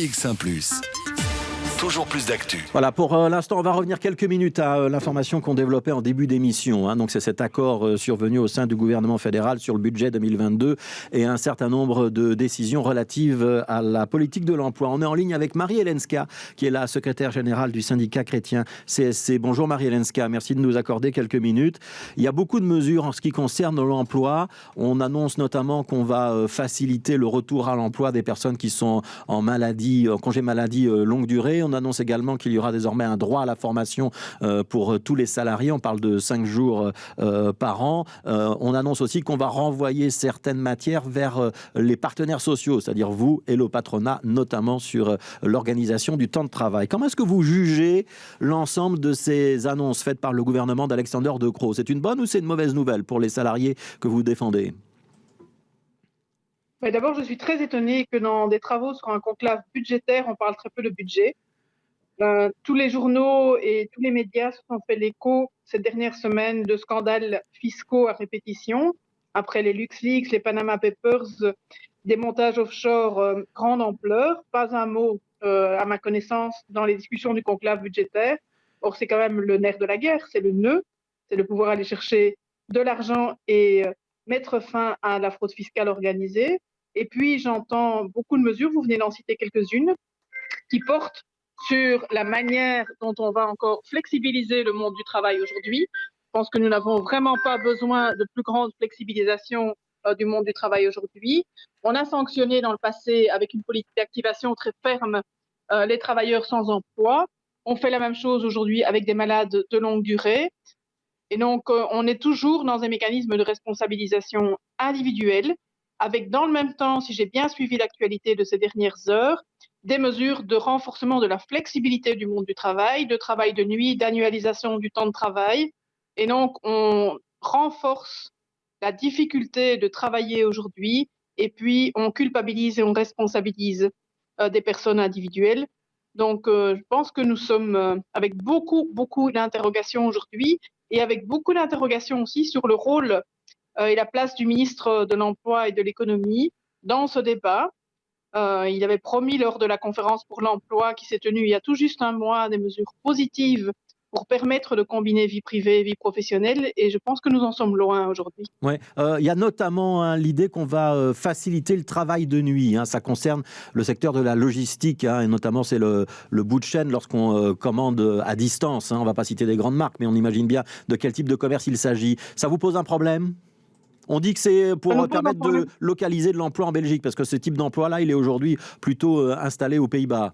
BX1 ⁇ toujours plus d'actu. Voilà, pour l'instant, on va revenir quelques minutes à l'information qu'on développait en début d'émission. Donc, c'est cet accord survenu au sein du gouvernement fédéral sur le budget 2022 et un certain nombre de décisions relatives à la politique de l'emploi. On est en ligne avec Marie-Hélène Ska, qui est la secrétaire générale du syndicat chrétien CSC. Bonjour Marie-Hélène Ska, merci de nous accorder quelques minutes. Il y a beaucoup de mesures en ce qui concerne l'emploi. On annonce notamment qu'on va faciliter le retour à l'emploi des personnes qui sont en maladie, en congé maladie longue durée. On annonce également qu'il y aura désormais un droit à la formation pour tous les salariés. On parle de 5 jours par an. On annonce aussi qu'on va renvoyer certaines matières vers les partenaires sociaux, c'est-à-dire vous et le patronat, notamment sur l'organisation du temps de travail. Comment est-ce que vous jugez l'ensemble de ces annonces faites par le gouvernement d'Alexander De Croo? C'est une bonne ou c'est une mauvaise nouvelle pour les salariés que vous défendez? D'abord, je suis très étonnée que dans des travaux sur un conclave budgétaire, on parle très peu de budget. Tous les journaux et tous les médias se sont fait l'écho cette dernière semaine de scandales fiscaux à répétition, après les LuxLeaks, les Panama Papers, des montages offshore grande ampleur. Pas un mot, à ma connaissance, dans les discussions du conclave budgétaire. Or, c'est quand même le nerf de la guerre, c'est le nœud, c'est de pouvoir aller chercher de l'argent et mettre fin à la fraude fiscale organisée. Et puis, j'entends beaucoup de mesures, vous venez d'en citer quelques-unes, qui portent sur la manière dont on va encore flexibiliser le monde du travail aujourd'hui. Je pense que nous n'avons vraiment pas besoin de plus grande flexibilisation du monde du travail aujourd'hui. On a sanctionné dans le passé avec une politique d'activation très ferme les travailleurs sans emploi. On fait la même chose aujourd'hui avec des malades de longue durée. Et donc, on est toujours dans un mécanisme de responsabilisation individuelle, avec dans le même temps, si j'ai bien suivi l'actualité de ces dernières heures, des mesures de renforcement de la flexibilité du monde du travail, de travail de nuit, d'annualisation du temps de travail. Et donc, on renforce la difficulté de travailler aujourd'hui et puis on culpabilise et on responsabilise des personnes individuelles. Donc, je pense que nous sommes avec beaucoup d'interrogations aujourd'hui et avec beaucoup d'interrogations aussi sur le rôle et la place du ministre de l'Emploi et de l'Économie dans ce débat. Il avait promis lors de la conférence pour l'emploi qui s'est tenue il y a tout juste un mois des mesures positives pour permettre de combiner vie privée et vie professionnelle, et je pense que nous en sommes loin aujourd'hui. Ouais, il y a notamment l'idée qu'on va faciliter le travail de nuit. Ça concerne le secteur de la logistique, et notamment c'est le bout de chaîne lorsqu'on commande à distance. On ne va pas citer des grandes marques, mais on imagine bien de quel type de commerce il s'agit. Ça vous pose un problème ? On dit que c'est pour permettre de localiser de l'emploi en Belgique, parce que ce type d'emploi-là, il est aujourd'hui plutôt installé aux Pays-Bas.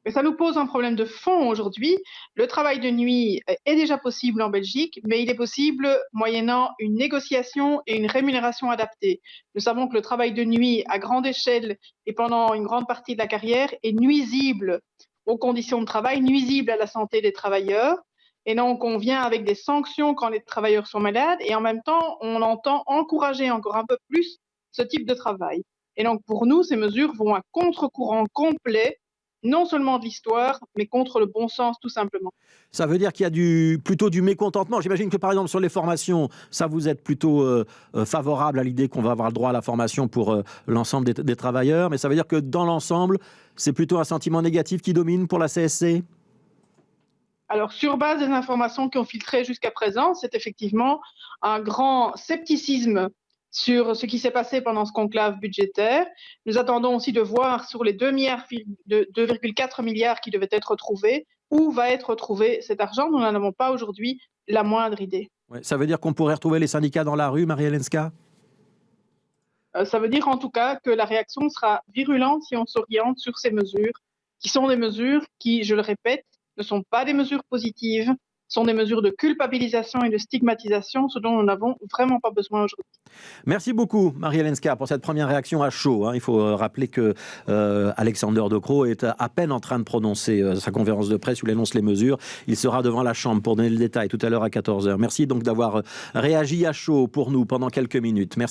Mais ça nous pose un problème de fond aujourd'hui. Le travail de nuit est déjà possible en Belgique, mais il est possible moyennant une négociation et une rémunération adaptée. Nous savons que le travail de nuit à grande échelle et pendant une grande partie de la carrière est nuisible aux conditions de travail, nuisible à la santé des travailleurs. Et donc, on vient avec des sanctions quand les travailleurs sont malades et en même temps, on entend encourager encore un peu plus ce type de travail. Et donc, pour nous, ces mesures vont à contre-courant complet, non seulement de l'histoire, mais contre le bon sens, tout simplement. Ça veut dire qu'il y a plutôt du mécontentement. J'imagine que, par exemple, sur les formations, ça vous êtes plutôt favorable à l'idée qu'on va avoir le droit à la formation pour l'ensemble des travailleurs, mais ça veut dire que, dans l'ensemble, c'est plutôt un sentiment négatif qui domine pour la CSC ? Alors, sur base des informations qui ont filtré jusqu'à présent, c'est effectivement un grand scepticisme sur ce qui s'est passé pendant ce conclave budgétaire. Nous attendons aussi de voir sur les 2,4 milliards qui devaient être trouvés, où va être trouvé cet argent. Nous n'en avons pas aujourd'hui la moindre idée. Ouais, ça veut dire qu'on pourrait retrouver les syndicats dans la rue, Marie-Hélène Ska ? Ça veut dire en tout cas que la réaction sera virulente si on s'oriente sur ces mesures, qui sont des mesures qui, je le répète, ne sont pas des mesures positives, sont des mesures de culpabilisation et de stigmatisation, ce dont nous n'avons vraiment pas besoin aujourd'hui. Merci beaucoup, Marie-Hélène Ska, pour cette première réaction à chaud. Il faut rappeler que Alexander De Croo est à peine en train de prononcer sa conférence de presse où il annonce les mesures. Il sera devant la Chambre pour donner le détail tout à l'heure à 14h. Merci donc d'avoir réagi à chaud pour nous pendant quelques minutes. Merci.